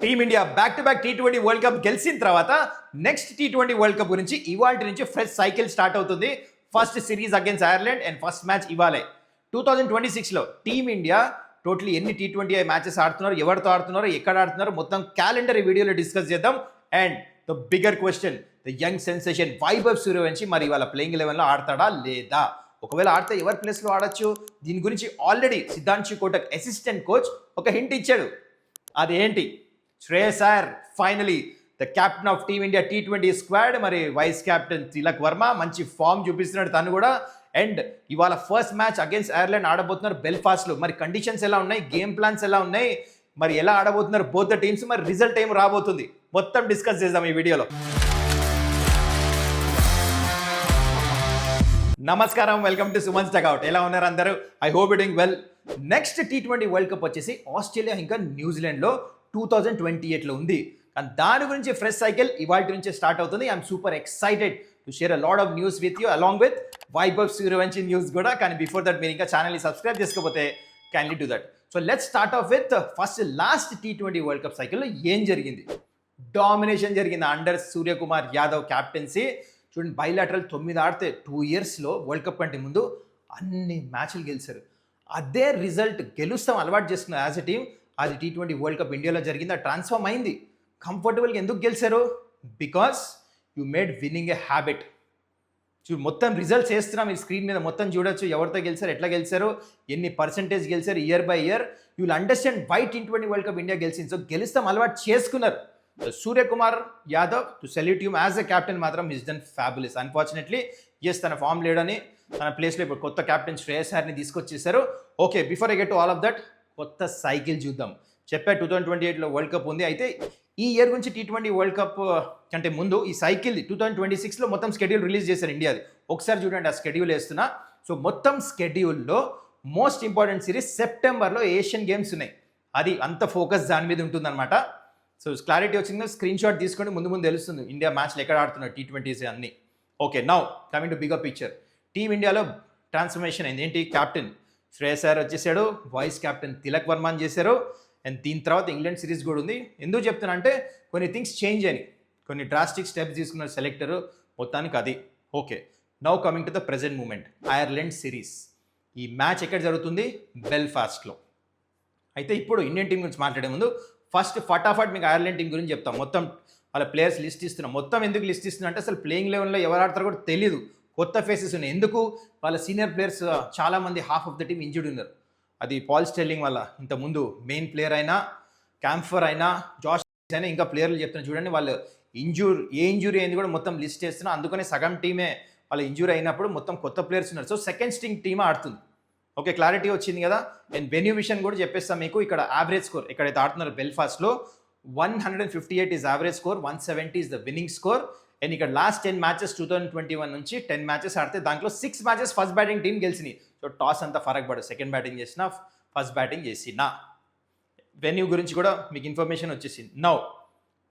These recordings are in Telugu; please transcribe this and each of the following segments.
Team India back to back T20 world cup గెలిచిన తర్వాత నెక్స్ట్ T20 వరల్డ్ కప్ గురించి ఇవాల్టి నుంచి ఫ్రెష్ సైకిల్ స్టార్ట్ అవుతుంది. First series against Ireland and first match ఇవాళే. 2026లో టీమిండియా టోటలీ ఎన్ని T20 మ్యాచెస్ ఆడుతున్నారు, ఎవరితో ఆడుతున్నారు, ఎక్కడ ఆడుతున్నారు, మొత్తం క్యాలెండర్ ఈ వీడియోలో డిస్కస్ చేద్దాం. And the bigger question, the young sensation Vaibhav Suryavanshi మరి ఇవాళ ప్లేయింగ్ 11లో ఆడతాడా లేదా? ఒకవేళ ఆడితే ఎవరి ప్లేస్లో ఆడొచ్చు? దీని గురించి ఆల్రెడీ సిద్ధాంశు కోటక్ అసిస్టెంట్ కోచ్ ఒక హింట్ ఇచ్చాడు. అదేంటి? Shreyas Iyer finally the captain of team India T20 squad, మరి వైస్ కెప్టెన్ తిలక్ వర్మ మంచి ఫామ్ చూపిస్తున్నాడు తను కూడా. అండ్ ఇవాళ ఫస్ట్ మ్యాచ్ అగేన్స్ ఐర్లాండ్ ఆడబోతున్నారు బెల్ఫాస్ట్లో. మరి కండిషన్స్ ఎలా ఉన్నాయి, గేమ్ ప్లాన్స్ ఎలా ఉన్నాయి, మరి ఎలా ఆడబోతున్నారు బోత్ ద టీమ్స్, మరి రిజల్ట్ ఏం రాబోతుంది, మొత్తం డిస్కస్ చేద్దాం ఈ వీడియోలో. నమస్కారం, వెల్కమ్ టు సుమన్స్ టకౌట్. ఎలా ఉన్నారు అందరూ? I hope doing well. Next T20 world cup వచ్చేసి ఆస్ట్రేలియా ఇంకా న్యూజిలాండ్లో 2028లో ఉంది. అండ్ దాని గురించి ఫ్రెష్ సైకిల్ ఇవాళ నుంచే స్టార్ట్ అవుతుంది. I'm super excited to share a lot of news with you along with Vaibhav Suryavanshi news కూడా. కానీ బిఫోర్ దట్ మీరు ఇంకా ఛానల్ని సబ్స్క్రైబ్ చేసుకోకపోతే kindly do that. So let's start off with first last T20 world cup సైకిల్లో ఏం జరిగింది. డామినేషన్ జరిగింది అండర్ సూర్యకుమార్ యాదవ్ క్యాప్టెన్సీ. చూడండి, బైలాటరల్ 9 ఆడితే 2 ఇయర్స్లో వరల్డ్ కప్ కంటే ముందు అన్ని మ్యాచ్లు గెలిచారు. అదే రిజల్ట్ గెలుస్తాం అలవాటు చేసుకున్నారు యాజ్ ఎ టీమ్. అది T20 వరల్డ్ కప్ ఇండియాలో జరిగింది, అది ట్రాన్స్ఫార్మ్ అయింది. కంఫర్టబుల్గా ఎందుకు గెలిచారు? Because you made winnowing a habit. మొత్తం రిజల్ట్స్ వేస్తున్నాం ఈ స్క్రీన్ మీద, మొత్తం చూడొచ్చు ఎవరితో గెలిచారు, ఎట్లా గెలిచారు, ఎన్ని పర్సెంటేజ్ గెలిచారు year by year. You will understand why T20 world cup India గెలిచింది. సో గెలుస్తాం అలవాటు చేసుకున్నారు. Suryakumar Yadav to salute him as a captain మాత్రం he's done fabulous. Unfortunately yes, తన ఫామ్ లేడని తన ప్లేస్లో ఇప్పుడు కొత్త క్యాప్టెన్ శ్రేయస్ అయ్యర్ని తీసుకొచ్చేసారు. Okay, before I get to all of that, కొత్త సైకిల్ చూద్దాం. చెప్పా 2028లో వరల్డ్ కప్ ఉంది. అయితే ఈ ఇయర్ గురించి T20 వరల్డ్ కప్ కంటే ముందు ఈ సైకిల్ 2026లో మొత్తం స్కెడ్యూల్ రిలీజ్ చేశారు ఇండియాది. ఒకసారి చూడండి, ఆ స్కెడ్యూల్ వేస్తున్నా. సో మొత్తం స్కెడ్యూల్లో మోస్ట్ ఇంపార్టెంట్ సిరీస్ సెప్టెంబర్లో ఏషియన్ గేమ్స్ ఉన్నాయి. అది అంత ఫోకస్ దాని మీద ఉంటుందన్నమాట. సో క్లారిటీ వచ్చిందో స్క్రీన్ షాట్ తీసుకోండి, ముందు ముందు తెలుస్తుంది ఇండియా మ్యాచ్లు ఎక్కడ ఆడుతున్నారు T20s అన్నీ. Okay, now coming to bigger picture. Team ఇండియాలో ట్రాన్స్ఫర్మేషన్ అయింది. ఏంటి? క్యాప్టెన్ శ్రేయస్ అయ్యర్ వచ్చేసాడు, వైస్ కెప్టెన్ తిలక్ వర్మని చేశారు. అండ్ దీని తర్వాత ఇంగ్లాండ్ సిరీస్ కూడా ఉంది. ఎందుకు చెప్తున్నా అంటే కొన్ని థింగ్స్ చేంజ్ అయినాయి, కొన్ని డ్రాస్టిక్ స్టెప్స్ తీసుకున్న సెలెక్టర్ మొత్తానికి అది. Okay, now coming to the present moment, Ireland series. ఈ మ్యాచ్ ఎక్కడ జరుగుతుంది? బెల్ఫాస్ట్లో. అయితే ఇప్పుడు ఇండియన్ టీం గురించి మాట్లాడే ముందు ఫస్ట్ ఫటాఫట్ మీకు ఐర్లాండ్ టీం గురించి చెప్తాం. మొత్తం వాళ్ళ ప్లేయర్స్ లిస్ట్ ఇస్తున్నాం. మొత్తం ఎందుకు లిస్ట్ ఇస్తున్నా అంటే అసలు ప్లేయింగ్ లెవెల్లో ఎవరు ఆడతారో కూడా తెలియదు, కొత్త ఫేసెస్ ఉన్నాయి. ఎందుకు? వాళ్ళ సీనియర్ ప్లేయర్స్ చాలామంది half of the team injured ఉన్నారు. అది పాల్ స్టెర్లింగ్ వల్ల, ఇంతకుముందు మెయిన్ ప్లేయర్ అయినా, క్యాంఫర్ అయినా, జాష్ అయినా, ఇంకా ప్లేయర్లు చెప్తున్నా చూడండి, వాళ్ళు ఇంజురీ అయింది కూడా మొత్తం లిస్ట్ చేస్తున్నా. అందుకనే సగం టీమే వాళ్ళ ఇంజురీ అయినప్పుడు మొత్తం కొత్త ప్లేయర్స్ ఉన్నారు. సో సెకండ్ స్ట్రింగ్ టీమ్ ఆడుతుంది. ఓకే, క్లారిటీ వచ్చింది కదా. అండ్ వెన్యూ విషయం కూడా చెప్పేస్తాం మీకు. ఇక్కడ యావరేజ్ స్కోర్ ఎక్కడైతే ఆడుతున్నారు బెల్ఫాస్ట్లో 158 is average score, 170 is the winning score. And ఇక్కడ లాస్ట్ 10 మ్యాచెస్ 2021 నుంచి 10 మ్యాచెస్ ఆడితే దాంట్లో 6 మ్యాచెస్ ఫస్ట్ బ్యాటింగ్ టీం గెలిచినాయి. సో టాస్ అంతా ఫరక్ పడదు, సెకండ్ బ్యాటింగ్ చేసినా ఫస్ట్ బ్యాటింగ్ చేసినా. వెన్యూ గురించి కూడా మీకు ఇన్ఫర్మేషన్ వచ్చేసింది. Now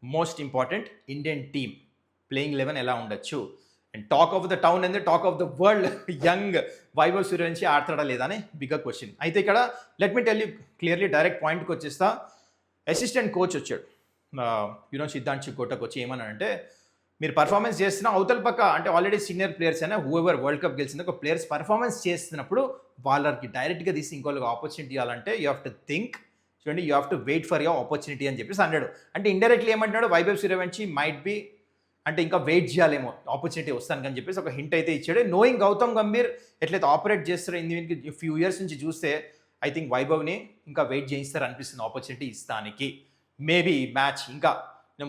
most important, Indian team playing 11 ఎలా ఉండొచ్చు. And talk of the town and talk of the world, young Vaibhav Suryavanshi ఆడతాడా లేదా అని బిగ్గర్ క్వశ్చన్. అయితే ఇక్కడ let me tell you clearly, direct పాయింట్కి వచ్చేస్తా. అసిస్టెంట్ కోచ్ వచ్చాడు, సిద్ధాంశు కోటక్ వచ్చి ఏమన్నాడంటే, మీరు పర్ఫార్మెన్స్ చేస్తున్న అవతల పక్క అంటే ఆల్రెడీ సీనియర్ ప్లేయర్స్ అయినా హూఎవర్ వరల్డ్ కప్ గెలిచింది ఒక ప్లేయర్స్ పర్ఫార్మెన్స్ చేస్తున్నప్పుడు వాళ్ళకి డైరెక్ట్గా తీసి ఇంకోళ్ళకి ఆపర్చునిటీ ఇవ్వాలంటే యూ హ్యావ్ టు థింక్, చూడండి, you have to wait for your opportunity అని చెప్పేసి అన్నాడు. అంటే ఇండైరెక్ట్లీ ఏమంటున్నాడు, వైభవ్ సూర్యవంశీ మైట్ బి అంటే ఇంకా వెయిట్ చేయాలేమో ఆపర్చునిటీ వస్తాను అని చెప్పేసి ఒక హింట్ అయితే ఇచ్చాడు. నోయింగ్ గౌతమ్ గంభీర్ ఎట్లయితే ఆపరేట్ చేస్తారో ఇందుకు ఫ్యూ ఇయర్స్ నుంచి చూస్తే ఐ థింక్ వైభవ్ని ఇంకా వెయిట్ చేయిస్తారు అనిపిస్తుంది ఆపర్చునిటీ ఇస్తానికి. మేబీ మ్యాచ్ ఇంకా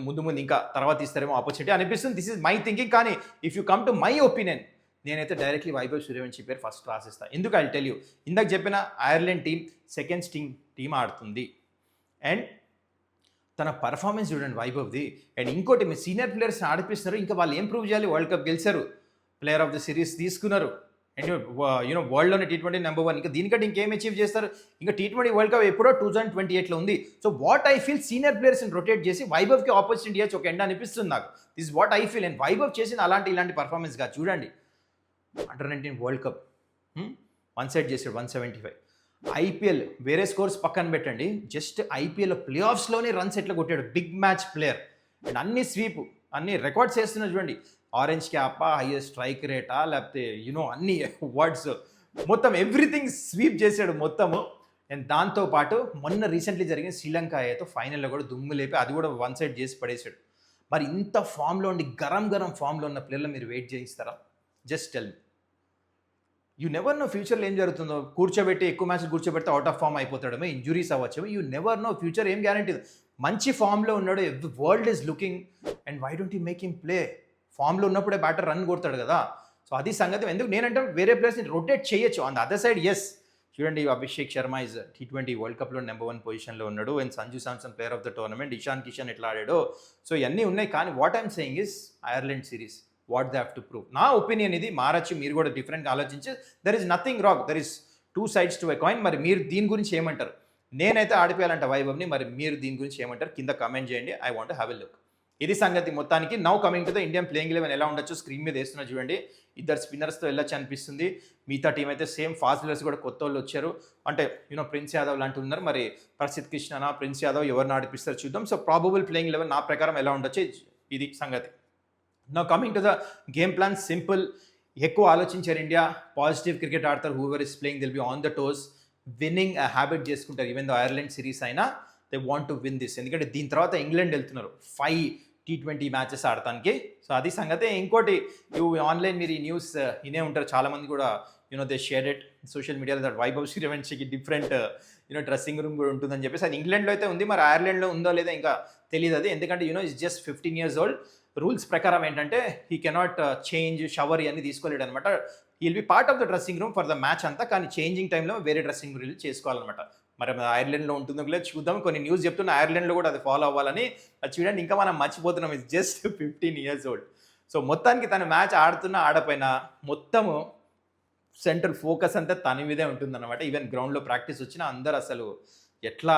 ముందు ఇంకా తర్వాత ఇస్తారేమో ఆపర్చునిటీ అనిపిస్తుంది. This is my thinking. కానీ if you come to my opinion, నేనైతే డైరెక్ట్లీ వైభవ్ సూర్యవంశీ పేరు ఫస్ట్ రాసిస్తాను. ఎందుకు? ఐ టెల్ యూ, ఇందాక చెప్పిన ఐర్లాండ్ టీం సెకండ్ టీమ్ ఆడుతుంది. అండ్ తన పర్ఫార్మెన్స్ చూడండి వైభవ్ది. అండ్ ఇంకోటి, మీ సీనియర్ ప్లేయర్స్ ఆడిపిస్తున్నారు, ఇంకా వాళ్ళు ఏం ప్రూవ్ చేయాలి? వరల్డ్ కప్ గెలిచారు, ప్లేయర్ ఆఫ్ ద సిరీస్ తీసుకున్నారు, అండ్ వరల్డ్లోనే T20 నెంబర్ 1. ఇంకా దీనికంటే ఇంకేం అచీవ్ చేస్తారు? ఇంకా T20 వరల్డ్ కప్ ఎప్పుడో 2028లో ఉంది. So what I feel, senior ప్లేయర్స్ని రొటేట్ చేసి వైభవ్కి ఆపర్చునిటీ ఇవ్వచ్చు ఒక ఎండ్ అనిపిస్తుంది నాకు. This what I feel. And Vaibhav చేసిన ఇలాంటి పర్ఫార్మెన్స్ కాదు. చూడండి, అండర్ 19 వరల్డ్ కప్ 1 సెట్ చేశాడు 175. ఐపీఎల్ వేరే స్కోర్స్ పక్కన పెట్టండి, జస్ట్ ఐపీఎల్ ప్లే ఆఫ్స్లోనే రన్స్ ఎట్లా కొట్టాడు, బిగ్ మ్యాచ్ ప్లేయర్. అండ్ అన్ని స్వీప్, అన్ని రికార్డ్స్ చేస్తున్నా చూడండి. ఆరెంజ్ క్యాపా, హైయెస్ట్ స్ట్రైక్ రేటా, లేకపోతే అన్ని వర్డ్స్, మొత్తం ఎవ్రీథింగ్ స్వీప్ చేశాడు మొత్తము. అండ్ దాంతోపాటు మొన్న రీసెంట్లీ జరిగిన శ్రీలంక అయితే ఫైనల్లో కూడా దుమ్ము లేపి అది కూడా వన్ సైడ్ చేసి పడేశాడు. మరి ఇంత ఫామ్లో ఉండి గరం ఫామ్లో ఉన్న ప్లేయర్లు మీరు వెయిట్ చేయిస్తారా? Just tell me. You never know ఫ్యూచర్లో ఏం జరుగుతుందో. కూర్చోబెట్టి ఎక్కువ మ్యాచ్లు కూర్చోబెడితే అవుట్ ఆఫ్ ఫామ్ అయిపోతాడేమో, ఇంజురీస్ అవ్వచ్చు. యూ నెవర్ నో ఫ్యూచర్, ఏం గ్యారంటీ. మంచి ఫామ్లో ఉన్నాడు, every world is looking, and why don't you make him play? ఫామ్లో ఉన్నప్పుడే బ్యాటర్ రన్ కొడతాడు కదా. సో అది సంగతి. ఎందుకు నేనంటే వేరే ప్లేయర్స్ని రొటేట్ చేయొచ్చు. On the other side yes, చూడండి Abhishek Sharma is T20 world కప్లో నెంబర్ 1 పొజిషన్లో ఉన్నాడు. And Sanju Samson player of the tournament, Ishan Kishan ఎట్లా ఆడాడో. సో ఇవన్నీ ఉన్నాయి. కానీ what I'm saying is Ireland series, what they have to prove. నా ఒపీనియన్ ఇది, మారచ్చు, మీరు కూడా డిఫరెంట్గా ఆలోచించి. There is nothing wrong, there is 2 sides to a coin. మరి మీరు దీని గురించి ఏమంటారు? నేనైతే ఆడిపోయాలంట వైభవ్ని, మరి మీరు దీని గురించి ఏమంటారు? కింద కమెంట్ చేయండి. I want have a look. ఇది సంగతి మొత్తానికి. Now coming to the Indian playing 11 ఎలా ఉండొచ్చు స్క్రీన్ మీద వేస్తున్నా చూడండి. ఇద్దరు స్పిన్నర్స్తో వెళ్ళొచ్చు అనిపిస్తుంది. మిగతా టీం అయితే సేమ్, ఫాస్ట్ బౌలర్స్ కూడా కొత్త వాళ్ళు వచ్చారు. అంటే ప్రిన్స్ యాదవ్ లాంటి ఉన్నారు. మరి ప్రసిద్ధ్ కృష్ణనా, ప్రిన్స్ యాదవ్ ఎవరిని ఆడిపిస్తారు చూద్దాం. సో ప్రాబబుల్ ప్లేయింగ్ 11 నా ప్రకారం ఎలా ఉండొచ్చు, ఇది సంగతి. Now coming to the game plan, simple. ఎక్కువ ఆలోచించారు ఇండియా. పాజిటివ్ క్రికెట్ ఆడతారు. Whoever is playing will be on the toes. Winning habit చేసుకుంటారు. ఈవెన్ ద ఐర్లాండ్ సిరీస్ అయినా they want to win this. ఎందుకంటే దీని తర్వాత ఇంగ్లాండ్ వెళ్తున్నారు 5 T20 మ్యాచెస్ ఆడటానికి. సో అది సంగతే. ఇంకోటి, ఆన్లైన్ మీరు ఈ న్యూస్ వినే ఉంటారు చాలామంది కూడా. దే షేర్ ఇట్ సోషల్ మీడియాలో దట్ వైభవ్ సూర్యవంశీకి డిఫరెంట్ డ్రెస్సింగ్ రూమ్ కూడా ఉంటుందని చెప్పేసి. అది ఇంగ్లాండ్లో అయితే ఉంది. మరి ఐర్లాండ్లో ఉందో లేదో ఇంకా తెలియదు అది. ఎందుకంటే is just 15 years old. Rules ప్రకారం ఏంటంటే హీ కెనాట్ చేంజ్, షవర్ ఇవన్నీ తీసుకోలేడు అనమాట. He'll be part of the dressing room for the match అంతా. కానీ చేంజింగ్ టైంలో వేరే డ్రెస్సింగ్ రూమ్ చేసుకోవాలన్నమాట. మరి ఐర్లాండ్లో ఉంటుందో లేదు చూద్దాం. కొన్ని న్యూస్ చెప్తున్నా ఐర్లాండ్లో కూడా అది ఫాలో అవ్వాలని. అది చూడండి, ఇంకా మనం మర్చిపోతున్నాం. It's just 15 years old. So మొత్తానికి తన మ్యాచ్ ఆడుతున్నా ఆడపోయినా మొత్తము సెంట్రల్ ఫోకస్ అంతా తన మీదే ఉంటుందన్నమాట. ఈవెన్ గ్రౌండ్లో ప్రాక్టీస్ వచ్చినా అందరు అసలు ఎట్లా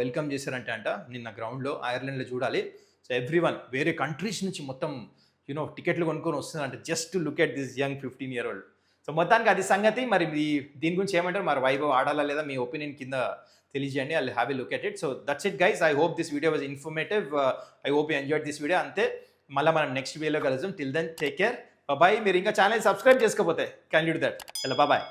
వెల్కమ్ చేశారంటే నిన్న గ్రౌండ్లో ఐర్లాండ్లో చూడాలి. సో ఎవ్రీవన్ వేరే కంట్రీస్ నుంచి మొత్తం టికెట్లు కొనుక్కొని వస్తున్నారంటే just look at this young 15-year-old. So మొత్తానికి అది సంగతి. మరి దీని గురించి ఏమంటారు? మరి వైభవ్ ఆడాలా లేదా? మీ ఒపీనియన్ కింద తెలియజేయండి. I will have a look at it. So that's it guys. I hope this video was informative. I hope you enjoyed this video. అంతే, మళ్ళీ మనం నెక్స్ట్ వీడియోలో కలుద్దాం. Till then take care, bye. మీరు ఇంకా ఛానల్ సబ్స్క్రైబ్ చేసుకోకపోతే can you do that. Bye.